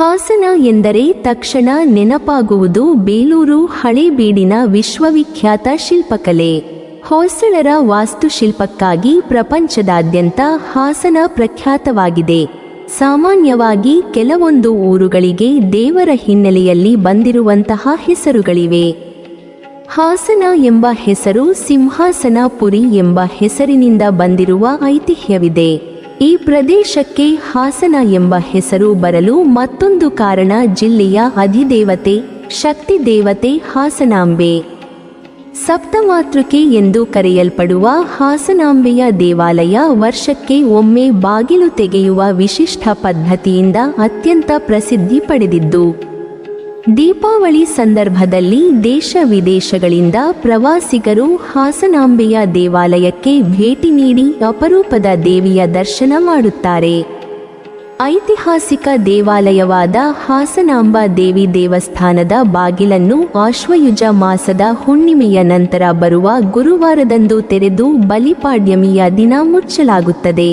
ಹಾಸನ ಎಂದರೆ ತಕ್ಷಣ ನೆನಪಾಗುವುದು ಬೇಲೂರು ಹಳೇಬೀಡಿನ ವಿಶ್ವವಿಖ್ಯಾತ ಶಿಲ್ಪಕಲೆ. ಹೊಯ್ಸಳರ ವಾಸ್ತುಶಿಲ್ಪಕ್ಕಾಗಿ ಪ್ರಪಂಚದಾದ್ಯಂತ ಹಾಸನ ಪ್ರಖ್ಯಾತವಾಗಿದೆ. ಸಾಮಾನ್ಯವಾಗಿ ಕೆಲವೊಂದು ಊರುಗಳಿಗೆ ದೇವರ ಹಿನ್ನೆಲೆಯಲ್ಲಿ ಬಂದಿರುವಂತಹ ಹೆಸರುಗಳಿವೆ. ಹಾಸನ ಎಂಬ ಹೆಸರು ಸಿಂಹಾಸನಪುರಿ ಎಂಬ ಹೆಸರಿನಿಂದ ಬಂದಿರುವ ಐತಿಹ್ಯವಿದೆ. ಈ ಪ್ರದೇಶಕ್ಕೆ ಹಾಸನ ಎಂಬ ಹೆಸರು ಬರಲು ಮತ್ತೊಂದು ಕಾರಣ ಜಿಲ್ಲೆಯ ಅಧಿದೇವತೆ ಶಕ್ತಿ ದೇವತೆ ಹಾಸನಾಂಬೆ. ಸಪ್ತಮಾತೃಕೆ ಎಂದು ಕರೆಯಲ್ಪಡುವ ಹಾಸನಾಂಬೆಯ ದೇವಾಲಯ ವರ್ಷಕ್ಕೆ ಒಮ್ಮೆ ಬಾಗಿಲು ತೆಗೆಯುವ ವಿಶಿಷ್ಟ ಪದ್ಧತಿಯಿಂದ ಅತ್ಯಂತ ಪ್ರಸಿದ್ಧಿ ಪಡೆದಿದ್ದು, ದೀಪಾವಳಿ ಸಂದರ್ಭದಲ್ಲಿ ದೇಶ ವಿದೇಶಗಳಿಂದ ಪ್ರವಾಸಿಗರು ಹಾಸನಾಂಬೆಯ ದೇವಾಲಯಕ್ಕೆ ಭೇಟಿ ನೀಡಿ ಅಪರೂಪದ ದೇವಿಯ ದರ್ಶನ ಮಾಡುತ್ತಾರೆ. ಐತಿಹಾಸಿಕ ದೇವಾಲಯವಾದ ಹಾಸನಾಂಬ ದೇವಿ ದೇವಸ್ಥಾನದ ಬಾಗಿಲನ್ನು ಆಶ್ವಯುಜ ಮಾಸದ ಹುಣ್ಣಿಮೆಯ ನಂತರ ಬರುವ ಗುರುವಾರದಂದು ತೆರೆದು ಬಲಿಪಾಡ್ಯಮಿಯ ದಿನ ಮುಚ್ಚಲಾಗುತ್ತದೆ.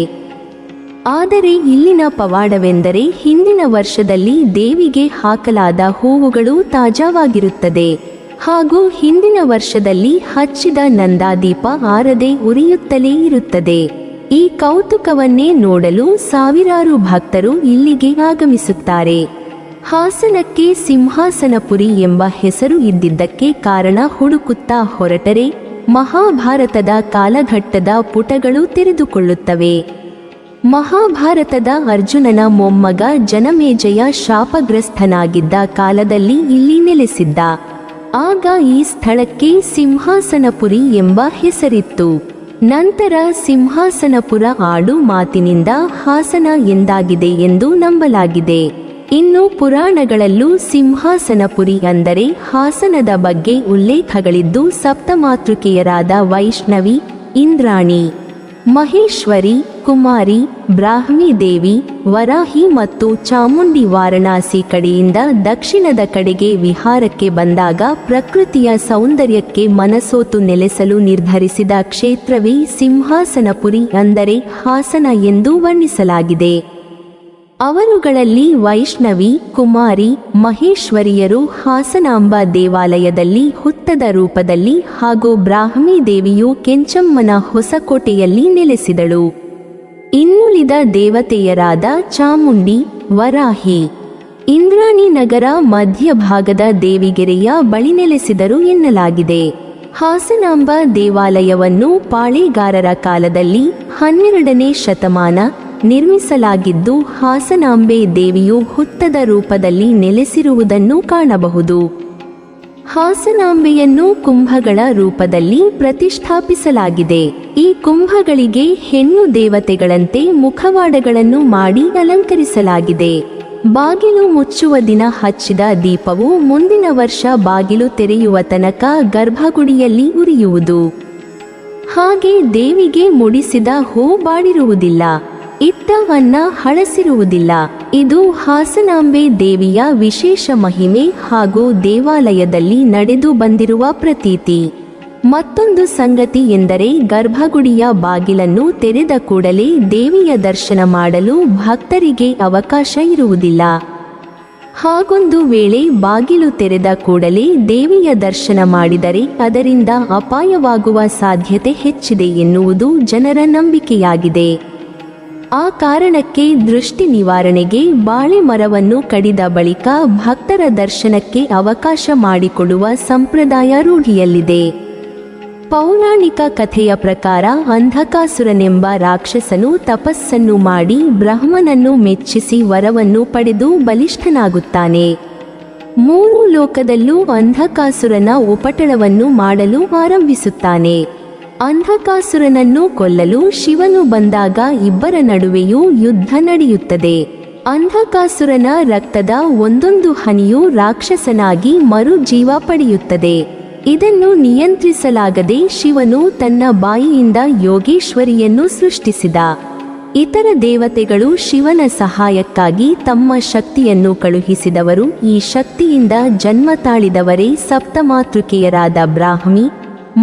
ಆದರೆ ಇಲ್ಲಿನ ಪವಾಡವೆಂದರೆ ಹಿಂದಿನ ವರ್ಷದಲ್ಲಿ ದೇವಿಗೆ ಹಾಕಲಾದ ಹೂವುಗಳು ತಾಜಾವಾಗಿರುತ್ತದೆ ಹಾಗೂ ಹಿಂದಿನ ವರ್ಷದಲ್ಲಿ ಹಚ್ಚಿದ ನಂದಾದೀಪ ಆರದೆ ಉರಿಯುತ್ತಲೇ ಇರುತ್ತದೆ. ಈ ಕೌತುಕವನ್ನೇ ನೋಡಲು ಸಾವಿರಾರು ಭಕ್ತರು ಇಲ್ಲಿಗೆ ಆಗಮಿಸುತ್ತಾರೆ. ಹಾಸನಕ್ಕೆ ಸಿಂಹಾಸನಪುರಿ ಎಂಬ ಹೆಸರು ಇದ್ದಿದ್ದಕ್ಕೆ ಕಾರಣ ಹುಡುಕುತ್ತಾ ಹೊರಟರೆ ಮಹಾಭಾರತದ ಕಾಲಘಟ್ಟದ ಪುಟಗಳು ತೆರೆದುಕೊಳ್ಳುತ್ತವೆ. ಮಹಾಭಾರತದ ಅರ್ಜುನನ ಮೊಮ್ಮಗ ಜನಮೇಜಯ ಶಾಪಗ್ರಸ್ತನಾಗಿದ್ದ ಕಾಲದಲ್ಲಿ ಇಲ್ಲಿ ನೆಲೆಸಿದ್ದ. ಆಗ ಈ ಸ್ಥಳಕ್ಕೆ ಸಿಂಹಾಸನಪುರಿ ಎಂಬ ಹೆಸರಿತ್ತು. ನಂತರ ಸಿಂಹಾಸನಪುರ ಆಡು ಮಾತಿನಿಂದ ಹಾಸನ ಎಂದಾಗಿದೆ ಎಂದು ನಂಬಲಾಗಿದೆ. ಇನ್ನು ಪುರಾಣಗಳಲ್ಲೂ ಸಿಂಹಾಸನಪುರಿ ಅಂದರೆ ಹಾಸನದ ಬಗ್ಗೆ ಉಲ್ಲೇಖಗಳಿದ್ದು, ಸಪ್ತಮಾತೃಕೆಯರಾದ ವೈಷ್ಣವಿ, ಇಂದ್ರಾಣಿ, ಮಹೇಶ್ವರಿ, ಕುಮಾರಿ, ಬ್ರಾಹ್ಮಿ ದೇವಿ, ವರಾಹಿ ಮತ್ತು ಚಾಮುಂಡಿ ವಾರಣಾಸಿ ಕಡೆಯಿಂದ ದಕ್ಷಿಣದ ಕಡೆಗೆ ವಿಹಾರಕ್ಕೆ ಬಂದಾಗ ಪ್ರಕೃತಿಯ ಸೌಂದರ್ಯಕ್ಕೆ ಮನಸೋತು ನೆಲೆಸಲು ನಿರ್ಧರಿಸಿದ ಕ್ಷೇತ್ರವೇ ಸಿಂಹಾಸನಪುರಿ ಅಂದರೆ ಹಾಸನ ಎಂದು ವರ್ಣಿಸಲಾಗಿದೆ. ಅವರುಗಳಲ್ಲಿ ವೈಷ್ಣವಿ, ಕುಮಾರಿ, ಮಹೇಶ್ವರಿಯರು ಹಾಸನಾಂಬ ದೇವಾಲಯದಲ್ಲಿ ಹುತ್ತದ ರೂಪದಲ್ಲಿ ಹಾಗೂ ಬ್ರಾಹ್ಮಿ ದೇವಿಯು ಕೆಂಚಮ್ಮನ ಹೊಸಕೋಟೆಯಲ್ಲಿ ನೆಲೆಸಿದಳು. ಇನ್ನುಳಿದ ದೇವತೆಯರಾದ ಚಾಮುಂಡಿ, ವರಾಹಿ, ಇಂದ್ರಾಣಿ ನಗರ ಮಧ್ಯಭಾಗದ ದೇವಿಗೆರೆಯ ಬಳಿ ನೆಲೆಸಿದರು ಎನ್ನಲಾಗಿದೆ. ಹಾಸನಾಂಬ ದೇವಾಲಯವನ್ನು ಪಾಳೇಗಾರರ ಕಾಲದಲ್ಲಿ 12ನೇ ಶತಮಾನ ನಿರ್ಮಿಸಲಾಗಿದ್ದು, ಹಾಸನಾಂಬೆ ದೇವಿಯು ಹುತ್ತದ ರೂಪದಲ್ಲಿ ನೆಲೆಸಿರುವುದನ್ನು ಕಾಣಬಹುದು. ಹಾಸನಾಂಬೆಯನ್ನು ಕುಂಭಗಳ ರೂಪದಲ್ಲಿ ಪ್ರತಿಷ್ಠಾಪಿಸಲಾಗಿದೆ. ಈ ಕುಂಭಗಳಿಗೆ ಹೆಣ್ಣು ದೇವತೆಗಳಂತೆ ಮುಖವಾಡಗಳನ್ನು ಮಾಡಿ ಅಲಂಕರಿಸಲಾಗಿದೆ. ಬಾಗಿಲು ಮುಚ್ಚುವ ದಿನ ಹಚ್ಚಿದ ದೀಪವು ಮುಂದಿನ ವರ್ಷ ಬಾಗಿಲು ತೆರೆಯುವ ತನಕ ಗರ್ಭಗುಡಿಯಲ್ಲಿ ಉರಿಯುವುದು. ಹಾಗೆ ದೇವಿಗೆ ಮುಡಿಸಿದ ಹೂ ಬಾಡಿರುವುದಿಲ್ಲ, ಇಟ್ಟ ಅನ್ನ ಹಳಸಿರುವುದಿಲ್ಲ. ಇದು ಹಾಸನಾಂಬೆ ದೇವಿಯ ವಿಶೇಷ ಮಹಿಮೆ ಹಾಗೂ ದೇವಾಲಯದಲ್ಲಿ ನಡೆದು ಬಂದಿರುವ ಪ್ರತೀತಿ. ಮತ್ತೊಂದು ಸಂಗತಿ ಎಂದರೆ ಗರ್ಭಗುಡಿಯ ಬಾಗಿಲನ್ನು ತೆರೆದ ಕೂಡಲೇ ದೇವಿಯ ದರ್ಶನ ಮಾಡಲು ಭಕ್ತರಿಗೆ ಅವಕಾಶ ಇರುವುದಿಲ್ಲ. ಹಾಗೊಂದು ವೇಳೆ ಬಾಗಿಲು ತೆರೆದ ಕೂಡಲೇ ದೇವಿಯ ದರ್ಶನ ಮಾಡಿದರೆ ಅದರಿಂದ ಅಪಾಯವಾಗುವ ಸಾಧ್ಯತೆ ಹೆಚ್ಚಿದೆ ಎನ್ನುವುದು ಜನರ ನಂಬಿಕೆಯಾಗಿದೆ. ಆ ಕಾರಣಕ್ಕೆ ದೃಷ್ಟಿ ನಿವಾರಣೆಗೆ ಬಾಳೆ ಮರವನ್ನು ಕಡಿದ ಬಳಿಕ ಭಕ್ತರ ದರ್ಶನಕ್ಕೆ ಅವಕಾಶ ಮಾಡಿಕೊಡುವ ಸಂಪ್ರದಾಯ ರೂಢಿಯಲ್ಲಿದೆ. ಪೌರಾಣಿಕ ಕಥೆಯ ಪ್ರಕಾರ ಅಂಧಕಾಸುರನೆಂಬ ರಾಕ್ಷಸನು ತಪಸ್ಸನ್ನು ಮಾಡಿ ಬ್ರಹ್ಮನನ್ನು ಮೆಚ್ಚಿಸಿ ವರವನ್ನು ಪಡೆದು ಬಲಿಷ್ಠನಾಗುತ್ತಾನೆ. 3 ಲೋಕದಲ್ಲೂ ಅಂಧಕಾಸುರನ ಉಪಟಳವನ್ನು ಮಾಡಲು ಆರಂಭಿಸುತ್ತಾನೆ. ಅಂಧಕಾಸುರನನ್ನು ಕೊಲ್ಲಲು ಶಿವನು ಬಂದಾಗ ಇಬ್ಬರ ನಡುವೆಯೂ ಯುದ್ಧ ನಡೆಯುತ್ತದೆ. ಅಂಧಕಾಸುರನ ರಕ್ತದ ಒಂದೊಂದು ಹನಿಯೂ ರಾಕ್ಷಸನಾಗಿ ಮರು ಜೀವ ಪಡೆಯುತ್ತದೆ. ಇದನ್ನು ನಿಯಂತ್ರಿಸಲಾಗದೆ ಶಿವನು ತನ್ನ ಬಾಯಿಯಿಂದ ಯೋಗೇಶ್ವರಿಯನ್ನು ಸೃಷ್ಟಿಸಿದ. ಇತರ ದೇವತೆಗಳು ಶಿವನ ಸಹಾಯಕ್ಕಾಗಿ ತಮ್ಮ ಶಕ್ತಿಯನ್ನು ಕಳುಹಿಸಿದವರು. ಈ ಶಕ್ತಿಯಿಂದ ಜನ್ಮ ತಾಳಿದವರೇ ಸಪ್ತಮಾತೃಕೆಯರಾದ ಬ್ರಾಹ್ಮಿ,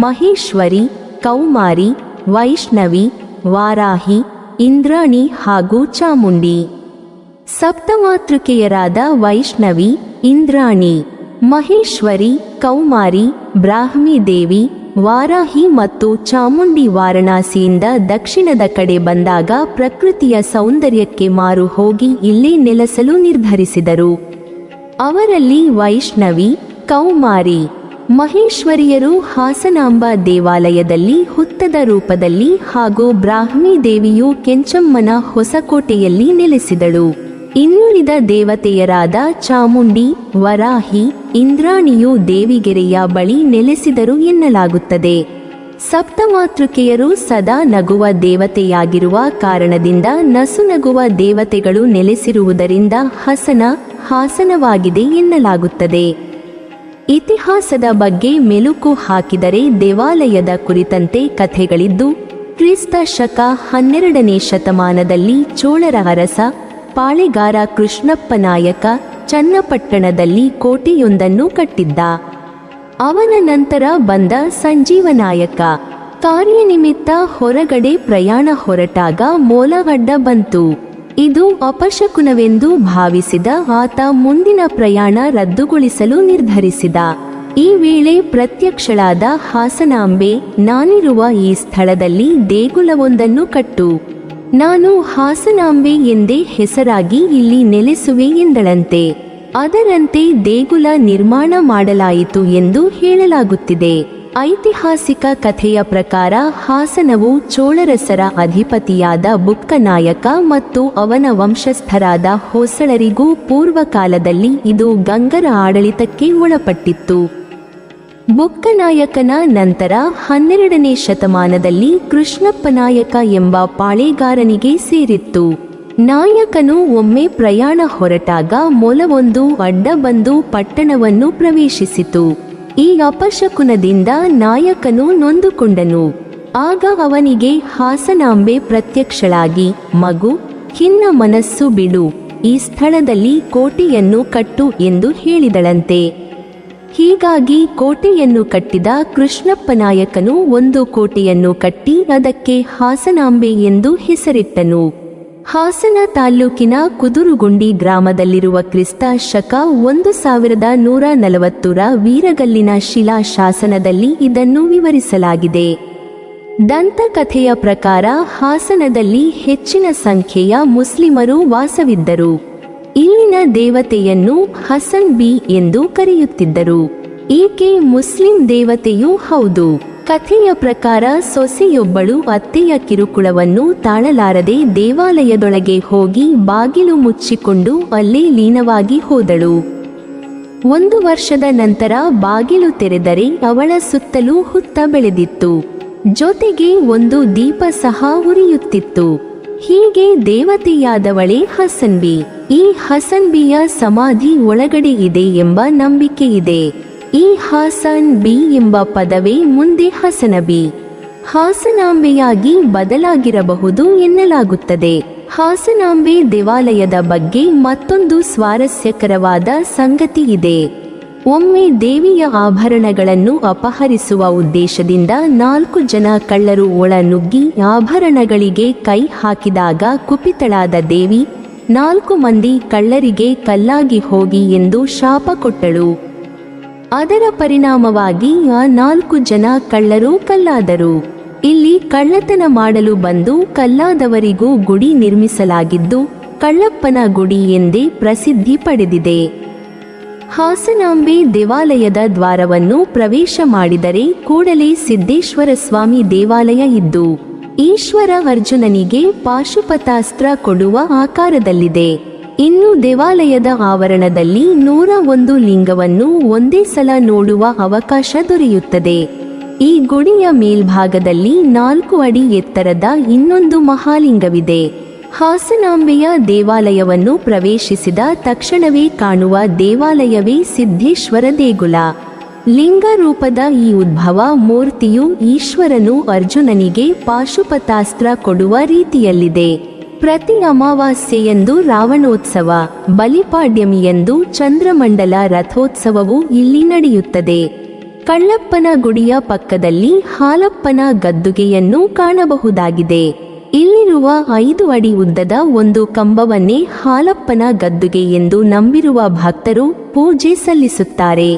ಮಹೇಶ್ವರಿ, ಕೌಮಾರಿ, ವೈಷ್ಣವಿ, ವಾರಾಹಿ, ಇಂದ್ರಾಣಿ ಹಾಗೂ ಚಾಮುಂಡಿ. ಸಪ್ತಮಾತೃಕೆಯರಾದ ವೈಷ್ಣವಿ, ಇಂದ್ರಾಣಿ, ಮಹೇಶ್ವರಿ, ಕೌಮಾರಿ, ಬ್ರಾಹ್ಮಿ ದೇವಿ, ವಾರಾಹಿ ಮತ್ತು ಚಾಮುಂಡಿ ವಾರಣಾಸಿಯಿಂದ ದಕ್ಷಿಣದ ಕಡೆ ಬಂದಾಗ ಪ್ರಕೃತಿಯ ಸೌಂದರ್ಯಕ್ಕೆ ಮಾರು ಹೋಗಿ ಇಲ್ಲೇ ನೆಲೆಸಲು ನಿರ್ಧರಿಸಿದರು. ಅವರಲ್ಲಿ ವೈಷ್ಣವಿ, ಕೌಮಾರಿ, ಮಹೇಶ್ವರಿಯರು ಹಾಸನಾಂಬ ದೇವಾಲಯದಲ್ಲಿ ಹುತ್ತದ ರೂಪದಲ್ಲಿ ಹಾಗೂ ಬ್ರಾಹ್ಮಿ ದೇವಿಯು ಕೆಂಚಮ್ಮನ ಹೊಸಕೋಟೆಯಲ್ಲಿ ನೆಲೆಸಿದಳು. ಇನ್ನುಳಿದ ದೇವತೆಯರಾದ ಚಾಮುಂಡಿ, ವರಾಹಿ, ಇಂದ್ರಾಣಿಯು ದೇವಿಗೆರೆಯ ಬಳಿ ನೆಲೆಸಿದರು ಎನ್ನಲಾಗುತ್ತದೆ. ಸಪ್ತಮಾತೃಕೆಯರು ಸದಾ ನಗುವ ದೇವತೆಯಾಗಿರುವ ಕಾರಣದಿಂದ ನಸುನಗುವ ದೇವತೆಗಳು ನೆಲೆಸಿರುವುದರಿಂದ ಹಾಸನವಾಗಿದೆ ಎನ್ನಲಾಗುತ್ತದೆ. ಇತಿಹಾಸದ ಬಗ್ಗೆ ಮೆಲುಕು ಹಾಕಿದರೆ ದೇವಾಲಯದ ಕುರಿತಂತೆ ಕಥೆಗಳಿದ್ದು, ಕ್ರಿಸ್ತ ಶಕ 12ನೇ ಶತಮಾನದಲ್ಲಿ ಚೋಳರ ಅರಸ ಪಾಳೆಗಾರ ಕೃಷ್ಣಪ್ಪ ನಾಯಕ ಚನ್ನಪಟ್ಟಣದಲ್ಲಿ ಕೋಟೆಯೊಂದನ್ನು ಕಟ್ಟಿದ್ದ. ಅವನ ನಂತರ ಬಂದ ಸಂಜೀವ ನಾಯಕ ಕಾರ್ಯನಿಮಿತ್ತ ಹೊರಗಡೆ ಪ್ರಯಾಣ ಹೊರಟಾಗ ಮೊಲ ಅಡ್ಡ ಬಂತು. ಇದು ಅಪಶಕುನವೆಂದು ಭಾವಿಸಿದ ಆತ ಮುಂದಿನ ಪ್ರಯಾಣ ರದ್ದುಗೊಳಿಸಲು ನಿರ್ಧರಿಸಿದ. ಈ ವೇಳೆ ಪ್ರತ್ಯಕ್ಷಳಾದ ಹಾಸನಾಂಬೆ, ನಾನಿರುವ ಈ ಸ್ಥಳದಲ್ಲಿ ದೇಗುಲವೊಂದನ್ನು ಕಟ್ಟು, ನಾನು ಹಾಸನಾಂಬೆ ಎಂದೇ ಹೆಸರಾಗಿ ಇಲ್ಲಿ ನೆಲೆಸುವೆ ಎಂದಳಂತೆ. ಅದರಂತೆ ದೇಗುಲ ನಿರ್ಮಾಣ ಮಾಡಲಾಯಿತು ಎಂದು ಹೇಳಲಾಗುತ್ತಿದೆ. ಐತಿಹಾಸಿಕ ಕಥೆಯ ಪ್ರಕಾರ ಹಾಸನವು ಚೋಳರಸರ ಅಧಿಪತಿಯಾದ ಬುಕ್ಕನಾಯಕ ಮತ್ತು ಅವನ ವಂಶಸ್ಥರಾದ ಹೊಯ್ಸಳರಿಗೂ ಪೂರ್ವಕಾಲದಲ್ಲಿ ಇದು ಗಂಗರ ಆಡಳಿತಕ್ಕೆ ಒಳಪಟ್ಟಿತ್ತು. ಬುಕ್ಕನಾಯಕನ ನಂತರ 12ನೇ ಶತಮಾನದಲ್ಲಿ ಕೃಷ್ಣಪ್ಪನಾಯಕ ಎಂಬ ಪಾಳೇಗಾರನಿಗೆ ಸೇರಿತ್ತು. ನಾಯಕನು ಒಮ್ಮೆ ಪ್ರಯಾಣ ಹೊರಟಾಗ ಮೊಲವೊಂದು ಅಡ್ಡ ಬಂದು ಪಟ್ಟಣವನ್ನು ಪ್ರವೇಶಿಸಿತು. ಈ ಅಪಶಕುನದಿಂದ ನಾಯಕನು ನೊಂದುಕೊಂಡನು. ಆಗ ಅವನಿಗೆ ಹಾಸನಾಂಬೆ ಪ್ರತ್ಯಕ್ಷಳಾಗಿ, ಮಗು, ಖಿನ್ನ ಮನಸ್ಸು ಬಿಡು, ಈ ಸ್ಥಳದಲ್ಲಿ ಕೋಟೆಯನ್ನು ಕಟ್ಟು ಎಂದು ಹೇಳಿದಳಂತೆ. ಹೀಗಾಗಿ ಕೋಟೆಯನ್ನು ಕಟ್ಟಿದ ಕೃಷ್ಣಪ್ಪನಾಯಕನು ಒಂದು ಕೋಟೆಯನ್ನು ಕಟ್ಟಿ ಅದಕ್ಕೆ ಹಾಸನಾಂಬೆ ಎಂದು ಹೆಸರಿಟ್ಟನು. ಹಾಸನ ತಾಲ್ಲೂಕಿನ ಕುದುರುಗುಂಡಿ ಗ್ರಾಮದಲ್ಲಿರುವ ಕ್ರಿಸ್ತ ಶಕ 1140ರ ವೀರಗಲ್ಲಿನ ಶಿಲಾ ಶಾಸನದಲ್ಲಿ ಇದನ್ನು ವಿವರಿಸಲಾಗಿದೆ. ದಂತಕಥೆಯ ಪ್ರಕಾರ ಹಾಸನದಲ್ಲಿ ಹೆಚ್ಚಿನ ಸಂಖ್ಯೆಯ ಮುಸ್ಲಿಮರು ವಾಸವಿದ್ದರು. ಇಲ್ಲಿನ ದೇವತೆಯನ್ನು ಹಸನ್ ಬಿ ಎಂದು ಕರೆಯುತ್ತಿದ್ದರು. ಈಕೆ ಮುಸ್ಲಿಂ ದೇವತೆಯೂ ಹೌದು. ಕಥೆಯ ಪ್ರಕಾರ ಸೊಸೆಯೊಬ್ಬಳು ಅತ್ತೆಯ ಕಿರುಕುಳವನ್ನು ತಾಳಲಾರದೆ ದೇವಾಲಯದೊಳಗೆ ಹೋಗಿ ಬಾಗಿಲು ಮುಚ್ಚಿಕೊಂಡು ಅಲ್ಲೇ ಲೀನವಾಗಿ ಹೋದಳು. 1 ವರ್ಷದ ನಂತರ ಬಾಗಿಲು ತೆರೆದರೆ ಅವಳ ಸುತ್ತಲೂ ಹುತ್ತ ಬೆಳೆದಿತ್ತು. ಜೊತೆಗೆ ಒಂದು ದೀಪ ಸಹ ಉರಿಯುತ್ತಿತ್ತು. ಹೀಗೆ ದೇವತೆಯಾದವಳೇ ಹಸನ್ ಬಿ. ಈ ಹಸನ್ ಬಿಯ ಸಮಾಧಿ ಒಳಗಡೆ ಇದೆ ಎಂಬ ನಂಬಿಕೆ ಇದೆ. ಈ ಹಾಸನ್ ಬಿ ಎಂಬ ಪದವೇ ಮುಂದೆ ಹಸನಬಿ, ಹಾಸನಾಂಬೆಯಾಗಿ ಬದಲಾಗಿರಬಹುದು ಎನ್ನಲಾಗುತ್ತದೆ. ಹಾಸನಾಂಬೆ ದೇವಾಲಯದ ಬಗ್ಗೆ ಮತ್ತೊಂದು ಸ್ವಾರಸ್ಯಕರವಾದ ಸಂಗತಿ ಇದೆ. ಒಮ್ಮೆ ದೇವಿಯ ಆಭರಣಗಳನ್ನು ಅಪಹರಿಸುವ ಉದ್ದೇಶದಿಂದ 4 ಜನ ಕಳ್ಳರು ಒಳ ನುಗ್ಗಿ ಆಭರಣಗಳಿಗೆ ಕೈ ಹಾಕಿದಾಗ ಕುಪಿತಳಾದ ದೇವಿ 4 ಮಂದಿ ಕಳ್ಳರಿಗೆ ಕಲ್ಲಾಗಿ ಹೋಗಿ ಎಂದು ಶಾಪ ಕೊಟ್ಟಳು. ಅದರ ಪರಿಣಾಮವಾಗಿ ಆ 4 ಜನ ಕಳ್ಳರು ಕಲ್ಲಾದರು. ಇಲ್ಲಿ ಕಳ್ಳತನ ಮಾಡಲು ಬಂದು ಕಲ್ಲಾದವರಿಗೂ ಗುಡಿ ನಿರ್ಮಿಸಲಾಗಿದ್ದು ಕಳ್ಳಪ್ಪನ ಗುಡಿ ಎಂದೇ ಪ್ರಸಿದ್ಧಿ ಪಡೆದಿದೆ. ಹಾಸನಾಂಬೆ ದೇವಾಲಯದ ದ್ವಾರವನ್ನು ಪ್ರವೇಶ ಮಾಡಿದರೆ ಕೂಡಲೇ ಸಿದ್ದೇಶ್ವರ ಸ್ವಾಮಿ ದೇವಾಲಯ ಇದ್ದು ಈಶ್ವರ ಅರ್ಜುನನಿಗೆ ಪಾಶುಪತಾಸ್ತ್ರ ಕೊಡುವ ಆಕಾರದಲ್ಲಿದೆ. ಇನ್ನು ದೇವಾಲಯದ ಆವರಣದಲ್ಲಿ 101 ಲಿಂಗವನ್ನು ಒಂದೇ ಸಲ ನೋಡುವ ಅವಕಾಶ ದೊರೆಯುತ್ತದೆ. ಈ ಗುಡಿಯ ಮೇಲ್ಭಾಗದಲ್ಲಿ 4 ಅಡಿ ಎತ್ತರದ ಇನ್ನೊಂದು ಮಹಾಲಿಂಗವಿದೆ. ಹಾಸನಾಂಬೆಯ ದೇವಾಲಯವನ್ನು ಪ್ರವೇಶಿಸಿದ ತಕ್ಷಣವೇ ಕಾಣುವ ದೇವಾಲಯವೇ ಸಿದ್ದೇಶ್ವರ ದೇಗುಲ. ಲಿಂಗ ರೂಪದ ಈ ಉದ್ಭವ ಮೂರ್ತಿಯು ಈಶ್ವರನು ಅರ್ಜುನನಿಗೆ ಪಾಶುಪತಾಸ್ತ್ರ ಕೊಡುವ ರೀತಿಯಲ್ಲಿದೆ. ಪ್ರತಿ ಅಮಾವಾಸ್ಯೆಯಂದು ರಾವಣೋತ್ಸವ, ಬಲಿಪಾಡ್ಯಮಿಯಂದು ಚಂದ್ರಮಂಡಲ ರಥೋತ್ಸವವು ಇಲ್ಲಿ ನಡೆಯುತ್ತದೆ. ಕಳ್ಳಪ್ಪನ ಗುಡಿಯ ಪಕ್ಕದಲ್ಲಿ ಹಾಲಪ್ಪನ ಗದ್ದುಗೆಯನ್ನು ಕಾಣಬಹುದಾಗಿದೆ. ಇಲ್ಲಿರುವ 5 ಅಡಿ ಉದ್ದದ ಒಂದು ಕಂಬವನ್ನೇ ಹಾಲಪ್ಪನ ಗದ್ದುಗೆ ಎಂದು ನಂಬಿರುವ ಭಕ್ತರು ಪೂಜೆ ಸಲ್ಲಿಸುತ್ತಾರೆ.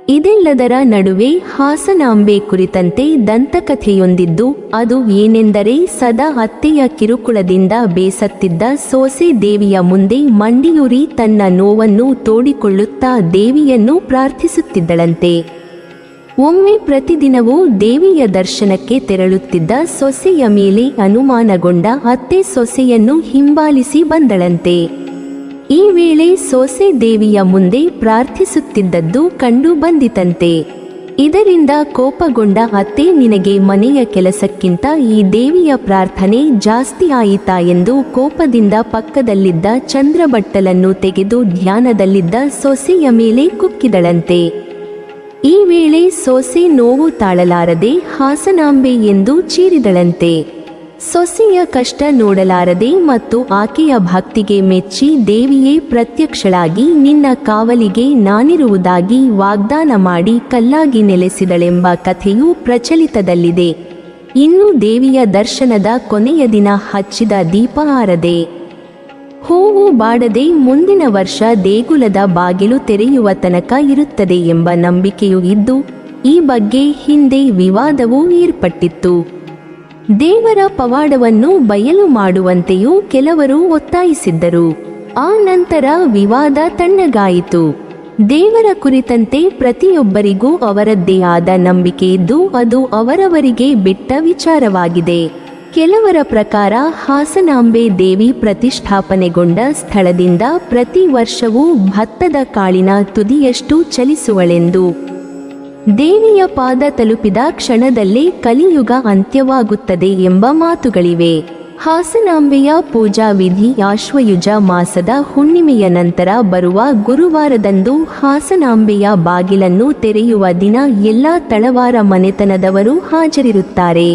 ಇದೆಲ್ಲದರ ನಡುವೆ ಹಾಸನಾಂಬೆ ಕುರಿತಂತೆ ದಂತಕಥೆಯೊಂದಿದ್ದು, ಅದು ಏನೆಂದರೆ, ಸದಾ ಅತ್ತೆಯ ಕಿರುಕುಳದಿಂದ ಬೇಸತ್ತಿದ್ದ ಸೊಸೆ ದೇವಿಯ ಮುಂದೆ ಮಂಡಿಯೂರಿ ತನ್ನ ನೋವನ್ನು ತೋಡಿಕೊಳ್ಳುತ್ತಾ ದೇವಿಯನ್ನು ಪ್ರಾರ್ಥಿಸುತ್ತಿದ್ದಳಂತೆ. ಒಮ್ಮೆ ಪ್ರತಿದಿನವೂ ದೇವಿಯ ದರ್ಶನಕ್ಕೆ ತೆರಳುತ್ತಿದ್ದ ಸೊಸೆಯ ಮೇಲೆ ಅನುಮಾನಗೊಂಡ ಅತ್ತೆ ಸೊಸೆಯನ್ನು ಹಿಂಬಾಲಿಸಿ ಬಂದಳಂತೆ. ಈ ವೇಳೆ ಸೊಸೆ ದೇವಿಯ ಮುಂದೆ ಪ್ರಾರ್ಥಿಸುತ್ತಿದ್ದದ್ದು ಕಂಡು ಬಂದಿತಂತೆ. ಇದರಿಂದ ಕೋಪಗೊಂಡ ಅತ್ತೆ, ನಿನಗೆ ಮನೆಯ ಕೆಲಸಕ್ಕಿಂತ ಈ ದೇವಿಯ ಪ್ರಾರ್ಥನೆ ಜಾಸ್ತಿ ಆಯಿತಾ ಎಂದು ಕೋಪದಿಂದ ಪಕ್ಕದಲ್ಲಿದ್ದ ಚಂದ್ರಬಟ್ಟಲನ್ನು ತೆಗೆದು ಧ್ಯಾನದಲ್ಲಿದ್ದ ಸೊಸೆಯ ಮೇಲೆ ಕುಕ್ಕಿದಳಂತೆ. ಈ ವೇಳೆ ಸೊಸೆ ನೋವು ತಾಳಲಾರದೆ ಹಾಸನಾಂಬೆ ಎಂದು ಚೀರಿದಳಂತೆ. ಸೊಸೆಯ ಕಷ್ಟ ನೋಡಲಾರದೆ ಮತ್ತು ಆಕೆಯ ಭಕ್ತಿಗೆ ಮೆಚ್ಚಿ ದೇವಿಯೇ ಪ್ರತ್ಯಕ್ಷಳಾಗಿ ನಿನ್ನ ಕಾವಲಿಗೆ ನಾನಿರುವುದಾಗಿ ವಾಗ್ದಾನ ಮಾಡಿ ಕಲ್ಲಾಗಿ ನೆಲೆಸಿದಳೆಂಬ ಕಥೆಯು ಪ್ರಚಲಿತದಲ್ಲಿದೆ. ಇನ್ನು ದೇವಿಯ ದರ್ಶನದ ಕೊನೆಯ ದಿನ ಹಚ್ಚಿದ ದೀಪ ಆರದೆ, ಹೂವು ಬಾಡದೆ ಮುಂದಿನ ವರ್ಷ ದೇಗುಲದ ಬಾಗಿಲು ತೆರೆಯುವ ತನಕ ಇರುತ್ತದೆ ಎಂಬ ನಂಬಿಕೆಯೂ ಇದ್ದು, ಈ ಬಗ್ಗೆ ಹಿಂದೆ ವಿವಾದವೂ ಏರ್ಪಟ್ಟಿತ್ತು. ದೇವರ ಪವಾಡವನ್ನು ಬಯಲು ಮಾಡುವಂತೆಯೂ ಕೆಲವರು ಒತ್ತಾಯಿಸಿದ್ದರು. ಆ ನಂತರ ವಿವಾದ ತಣ್ಣಗಾಯಿತು. ದೇವರ ಕುರಿತಂತೆ ಪ್ರತಿಯೊಬ್ಬರಿಗೂ ಅವರದ್ದೇ ಆದ ನಂಬಿಕೆ ಇದ್ದು, ಅದು ಅವರವರಿಗೆ ಬಿಟ್ಟ ವಿಚಾರವಾಗಿದೆ. ಕೆಲವರ ಪ್ರಕಾರ ಹಾಸನಾಂಬೆ ದೇವಿ ಪ್ರತಿಷ್ಠಾಪನೆಗೊಂಡ ಸ್ಥಳದಿಂದ ಪ್ರತಿ ವರ್ಷವೂ ಭತ್ತದ ಕಾಳಿನ ತುದಿಯಷ್ಟು ಚಲಿಸುವಳೆಂದು, ದೇವಿಯ ಪಾದ ತಲುಪಿದ ಕ್ಷಣದಲ್ಲೇ ಕಲಿಯುಗ ಅಂತ್ಯವಾಗುತ್ತದೆ ಎಂಬ ಮಾತುಗಳಿವೆ. ಹಾಸನಾಂಬೆಯ ಪೂಜಾ ವಿಧಿ ಆಶ್ವಯುಜ ಮಾಸದ ಹುಣ್ಣಿಮೆಯ ನಂತರ ಬರುವ ಗುರುವಾರದಂದು ಹಾಸನಾಂಬೆಯ ಬಾಗಿಲನ್ನು ತೆರೆಯುವ ದಿನ ಎಲ್ಲ ತಳವಾರ ಮನೆತನದವರು ಹಾಜರಿರುತ್ತಾರೆ.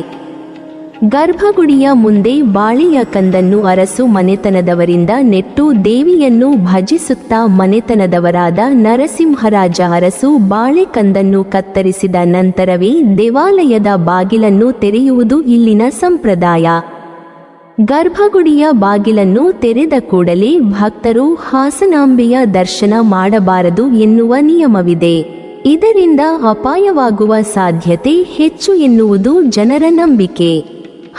ಗರ್ಭಗುಡಿಯ ಮುಂದೆ ಬಾಳೆಯ ಕಂದನ್ನು ಅರಸು ಮನೆತನದವರಿಂದ ನೆಟ್ಟು ದೇವಿಯನ್ನು ಭಜಿಸುತ್ತಾ ಮನೆತನದವರಾದ ನರಸಿಂಹರಾಜ ಅರಸು ಬಾಳೆ ಕಂದನ್ನು ಕತ್ತರಿಸಿದ ನಂತರವೇ ದೇವಾಲಯದ ಬಾಗಿಲನ್ನು ತೆರೆಯುವುದು ಇಲ್ಲಿನ ಸಂಪ್ರದಾಯ. ಗರ್ಭಗುಡಿಯ ಬಾಗಿಲನ್ನು ತೆರೆದ ಕೂಡಲೇ ಭಕ್ತರು ಹಾಸನಾಂಬೆಯ ದರ್ಶನ ಮಾಡಬಾರದು ಎನ್ನುವ ನಿಯಮವಿದೆ. ಇದರಿಂದ ಅಪಾಯವಾಗುವ ಸಾಧ್ಯತೆ ಹೆಚ್ಚು ಎನ್ನುವುದು ಜನರ ನಂಬಿಕೆ.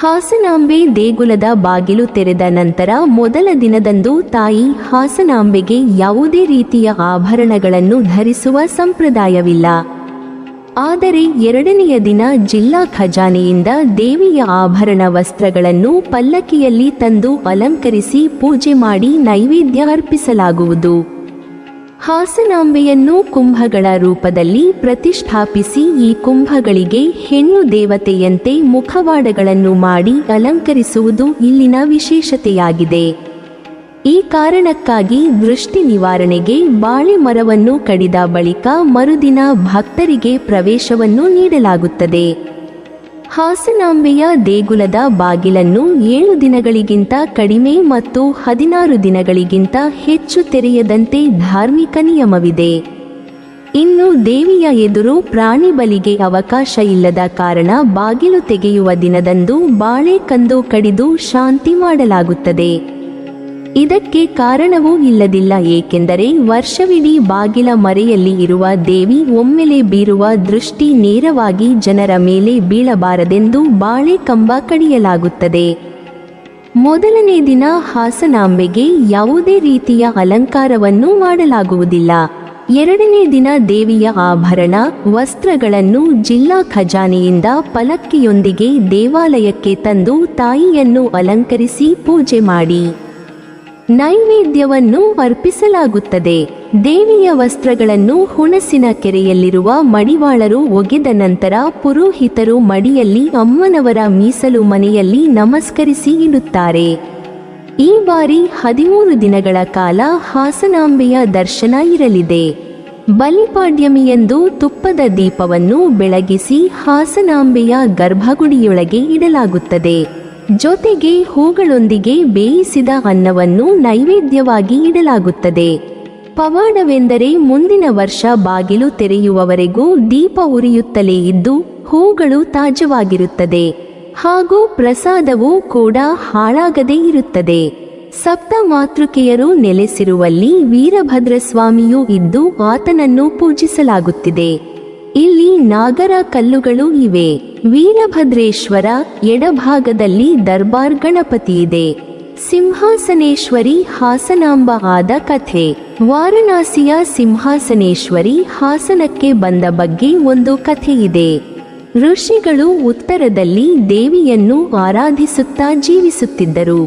ಹಾಸನಾಂಬೆ ದೇಗುಲದ ಬಾಗಿಲು ತೆರೆದ ನಂತರ ಮೊದಲ ದಿನದಂದು ತಾಯಿ ಹಾಸನಾಂಬೆಗೆ ಯಾವುದೇ ರೀತಿಯ ಆಭರಣಗಳನ್ನು ಧರಿಸುವ ಸಂಪ್ರದಾಯವಿಲ್ಲ. ಆದರೆ ಎರಡನೆಯ ದಿನ ಜಿಲ್ಲಾ ಖಜಾನೆಯಿಂದ ದೇವಿಯ ಆಭರಣ ವಸ್ತ್ರಗಳನ್ನು ಪಲ್ಲಕ್ಕಿಯಲ್ಲಿ ತಂದು ಅಲಂಕರಿಸಿ ಪೂಜೆ ಮಾಡಿ ನೈವೇದ್ಯ ಅರ್ಪಿಸಲಾಗುವುದು. ಹಾಸನಾಂಬೆಯನ್ನು ಕುಂಭಗಳ ರೂಪದಲ್ಲಿ ಪ್ರತಿಷ್ಠಾಪಿಸಿ ಈ ಕುಂಭಗಳಿಗೆ ಹೆಣ್ಣು ದೇವತೆಯಂತೆ ಮುಖವಾಡಗಳನ್ನು ಮಾಡಿ ಅಲಂಕರಿಸುವುದು ಇಲ್ಲಿನ ವಿಶೇಷತೆಯಾಗಿದೆ. ಈ ಕಾರಣಕ್ಕಾಗಿ ದೃಷ್ಟಿ ನಿವಾರಣೆಗೆ ಬಾಳೆ ಮರವನ್ನು ಕಡಿದ ಬಳಿಕ ಮರುದಿನ ಭಕ್ತರಿಗೆ ಪ್ರವೇಶವನ್ನು ನೀಡಲಾಗುತ್ತದೆ. ಹಾಸನಾಂಬೆಯ ದೇಗುಲದ ಬಾಗಿಲನ್ನು 7 ದಿನಗಳಿಗಿಂತ ಕಡಿಮೆ ಮತ್ತು 16 ದಿನಗಳಿಗಿಂತ ಹೆಚ್ಚು ತೆರೆಯದಂತೆ ಧಾರ್ಮಿಕ ನಿಯಮವಿದೆ. ಇನ್ನು ದೇವಿಯ ಎದುರು ಪ್ರಾಣಿ ಬಲಿಗೆ ಅವಕಾಶ ಇಲ್ಲದ ಕಾರಣ ಬಾಗಿಲು ತೆಗೆಯುವ ದಿನದಂದು ಬಾಳೆ ಕಂದು ಕಡಿದು ಶಾಂತಿ ಮಾಡಲಾಗುತ್ತದೆ. ಇದಕ್ಕೆ ಕಾರಣವೂ ಇಲ್ಲದಿಲ್ಲ, ಏಕೆಂದರೆ ವರ್ಷವಿಡೀ ಬಾಗಿಲ ಮರೆಯಲ್ಲಿ ಇರುವ ದೇವಿ ಒಮ್ಮೆಲೆ ಬೀರುವ ದೃಷ್ಟಿ ನೇರವಾಗಿ ಜನರ ಮೇಲೆ ಬೀಳಬಾರದೆಂದು ಬಾಳೆ ಕಂಬ ಕಡಿಯಲಾಗುತ್ತದೆ. ಮೊದಲನೇ ದಿನ ಹಾಸನಾಂಬೆಗೆ ಯಾವುದೇ ರೀತಿಯ ಅಲಂಕಾರವನ್ನು ಮಾಡಲಾಗುವುದಿಲ್ಲ. ಎರಡನೇ ದಿನ ದೇವಿಯ ಆಭರಣ ವಸ್ತ್ರಗಳನ್ನು ಜಿಲ್ಲಾ ಖಜಾನೆಯಿಂದ ಪಲ್ಲಕ್ಕಿಯೊಂದಿಗೆ ದೇವಾಲಯಕ್ಕೆ ತಂದು ತಾಯಿಯನ್ನು ಅಲಂಕರಿಸಿ ಪೂಜೆ ಮಾಡಿ ನೈವೇದ್ಯವನ್ನು ಅರ್ಪಿಸಲಾಗುತ್ತದೆ. ದೇವಿಯ ವಸ್ತ್ರಗಳನ್ನು ಹುಣಸಿನ ಕೆರೆಯಲ್ಲಿರುವ ಮಡಿವಾಳರು ಒಗೆದ ನಂತರ ಪುರೋಹಿತರು ಮಡಿಯಲ್ಲಿ ಅಮ್ಮನವರ ಮೀಸಲು ಮನೆಯಲ್ಲಿ ನಮಸ್ಕರಿಸಿ ಇಡುತ್ತಾರೆ. ಈ ಬಾರಿ 13 ದಿನಗಳ ಕಾಲ ಹಾಸನಾಂಬೆಯ ದರ್ಶನ ಇರಲಿದೆ. ಬಲಿಪಾಡ್ಯಮಿಯಂದು ತುಪ್ಪದ ದೀಪವನ್ನು ಬೆಳಗಿಸಿ ಹಾಸನಾಂಬೆಯ ಗರ್ಭಗುಡಿಯೊಳಗೆ ಇಡಲಾಗುತ್ತದೆ. ಜೊತೆಗೆ ಹೂಗಳೊಂದಿಗೆ ಬೇಯಿಸಿದ ಅನ್ನವನ್ನು ನೈವೇದ್ಯವಾಗಿ ಇಡಲಾಗುತ್ತದೆ. ಪವಾಡವೆಂದರೆ ಮುಂದಿನ ವರ್ಷ ಬಾಗಿಲು ತೆರೆಯುವವರೆಗೂ ದೀಪ ಉರಿಯುತ್ತಲೇ ಇದ್ದು ಹೂಗಳು ತಾಜವಾಗಿರುತ್ತದೆ. ಹಾಗೂ ಪ್ರಸಾದವೂ ಕೂಡ ಹಾಳಾಗದೇ ಇರುತ್ತದೆ. ಸಪ್ತ ಮಾತೃಕೆಯರು ನೆಲೆಸಿರುವಲ್ಲಿ ವೀರಭದ್ರಸ್ವಾಮಿಯೂ ಇದ್ದು ಆತನನ್ನು ಪೂಜಿಸಲಾಗುತ್ತಿದೆ. ಇಲ್ಲಿ ನಾಗರ ಕಲ್ಲುಗಳು ಇವೆ. ವೀರಭದ್ರೇಶ್ವರ ಎಡಭಾಗದಲ್ಲಿ ದರ್ಬಾರ್ ಗಣಪತಿ ಇದೆ. ಸಿಂಹಾಸನೇಶ್ವರಿ ಹಾಸನಾಂಬ ಆದ ಕಥೆ. ವಾರಣಾಸಿಯ ಸಿಂಹಾಸನೇಶ್ವರಿ ಹಾಸನಕ್ಕೆ ಬಂದ ಬಗ್ಗೆ ಒಂದು ಕಥೆಯಿದೆ. ಋಷಿಗಳು ಉತ್ತರದಲ್ಲಿ ದೇವಿಯನ್ನು ಆರಾಧಿಸುತ್ತಾ ಜೀವಿಸುತ್ತಿದ್ದರು.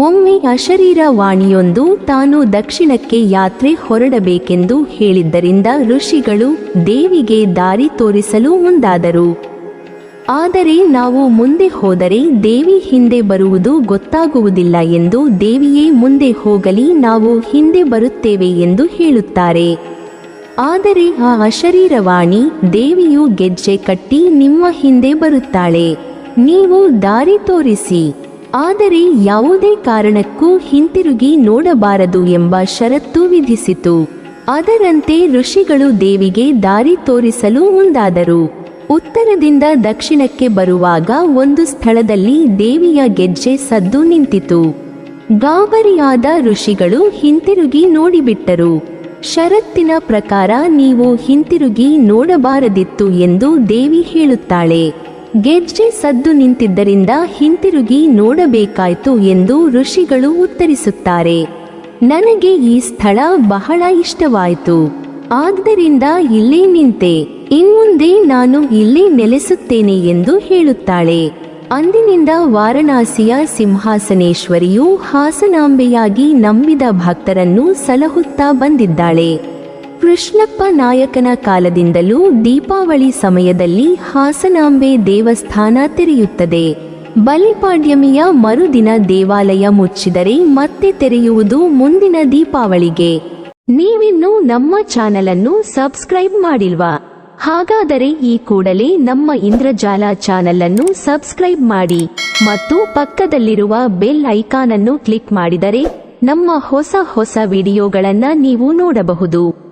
ಒಮ್ಮೆ ಅಶರೀರ ವಾಣಿಯೊಂದು ತಾನು ದಕ್ಷಿಣಕ್ಕೆ ಯಾತ್ರೆ ಹೊರಡಬೇಕೆಂದು ಹೇಳಿದ್ದರಿಂದ ಋಷಿಗಳು ದೇವಿಗೆ ದಾರಿ ತೋರಿಸಲು ಮುಂದಾದರು. ಆದರೆ ನಾವು ಮುಂದೆ ಹೋದರೆ ದೇವಿ ಹಿಂದೆ ಬರುವುದು ಗೊತ್ತಾಗುವುದಿಲ್ಲ ಎಂದು ದೇವಿಯೇ ಮುಂದೆ ಹೋಗಲಿ, ನಾವು ಹಿಂದೆ ಬರುತ್ತೇವೆ ಎಂದು ಹೇಳುತ್ತಾರೆ. ಆದರೆ ಆ ಅಶರೀರವಾಣಿ ದೇವಿಯು ಗೆಜ್ಜೆ ಕಟ್ಟಿ ನಿಮ್ಮ ಹಿಂದೆ ಬರುತ್ತಾಳೆ, ನೀವು ದಾರಿ ತೋರಿಸಿ, ಆದರೆ ಯಾವುದೇ ಕಾರಣಕ್ಕೂ ಹಿಂತಿರುಗಿ ನೋಡಬಾರದು ಎಂಬ ಷರತ್ತು ವಿಧಿಸಿತು. ಅದರಂತೆ ಋಷಿಗಳು ದೇವಿಗೆ ದಾರಿ ತೋರಿಸಲು ಮುಂದಾದರು. ಉತ್ತರದಿಂದ ದಕ್ಷಿಣಕ್ಕೆ ಬರುವಾಗ ಒಂದು ಸ್ಥಳದಲ್ಲಿ ದೇವಿಯ ಗೆಜ್ಜೆ ಸದ್ದು ನಿಂತಿತು. ಗಾಬರಿಯಾದ ಋಷಿಗಳು ಹಿಂತಿರುಗಿ ನೋಡಿಬಿಟ್ಟರು. ಷರತ್ತಿನ ಪ್ರಕಾರ ನೀವು ಹಿಂತಿರುಗಿ ನೋಡಬಾರದಿತ್ತು ಎಂದು ದೇವಿ ಹೇಳುತ್ತಾಳೆ. ಗೆಜ್ಜೆ ಸದ್ದು ನಿಂತಿದ್ದರಿಂದ ಹಿಂತಿರುಗಿ ನೋಡಬೇಕಾಯ್ತು ಎಂದು ಋಷಿಗಳು ಉತ್ತರಿಸುತ್ತಾರೆ. ನನಗೆ ಈ ಸ್ಥಳ ಬಹಳ ಇಷ್ಟವಾಯಿತು, ಆದ್ದರಿಂದ ಇಲ್ಲೇ ನಿಂತೆ, ಇನ್ಮುಂದೆ ನಾನು ಇಲ್ಲೇ ನೆಲೆಸುತ್ತೇನೆ ಎಂದು ಹೇಳುತ್ತಾಳೆ. ಅಂದಿನಿಂದ ವಾರಣಾಸಿಯ ಸಿಂಹಾಸನೇಶ್ವರಿಯು ಹಾಸನಾಂಬೆಯಾಗಿ ನಂಬಿದ ಭಕ್ತರನ್ನು ಸಲಹುತ್ತಾ ಬಂದಿದ್ದಾಳೆ. ಕೃಷ್ಣಪ್ಪ ನಾಯಕನ ಕಾಲದಿಂದಲೂ ದೀಪಾವಳಿ ಸಮಯದಲ್ಲಿ ಹಾಸನಾಂಬೆ ದೇವಸ್ಥಾನ ತೆರೆಯುತ್ತದೆ. ಬಲಿಪಾಡ್ಯಮಿಯ ಮರುದಿನ ದೇವಾಲಯ ಮುಚ್ಚಿದರೆ ಮತ್ತೆ ತೆರೆಯುವುದು ಮುಂದಿನ ದೀಪಾವಳಿಗೆ. ನೀವಿನ್ನೂ ನಮ್ಮ ಚಾನೆಲ್ ಅನ್ನು ಸಬ್ಸ್ಕ್ರೈಬ್ ಮಾಡಿಲ್ವಾ? ಹಾಗಾದರೆ ಈ ಕೂಡಲೇ ನಮ್ಮ ಇಂದ್ರಜಾಲ ಚಾನೆಲ್ ಅನ್ನು ಸಬ್ಸ್ಕ್ರೈಬ್ ಮಾಡಿ ಮತ್ತು ಪಕ್ಕದಲ್ಲಿರುವ ಬೆಲ್ ಐಕಾನ್ ಅನ್ನು ಕ್ಲಿಕ್ ಮಾಡಿದರೆ ನಮ್ಮ ಹೊಸ ವಿಡಿಯೋಗಳನ್ನು ನೀವು ನೋಡಬಹುದು.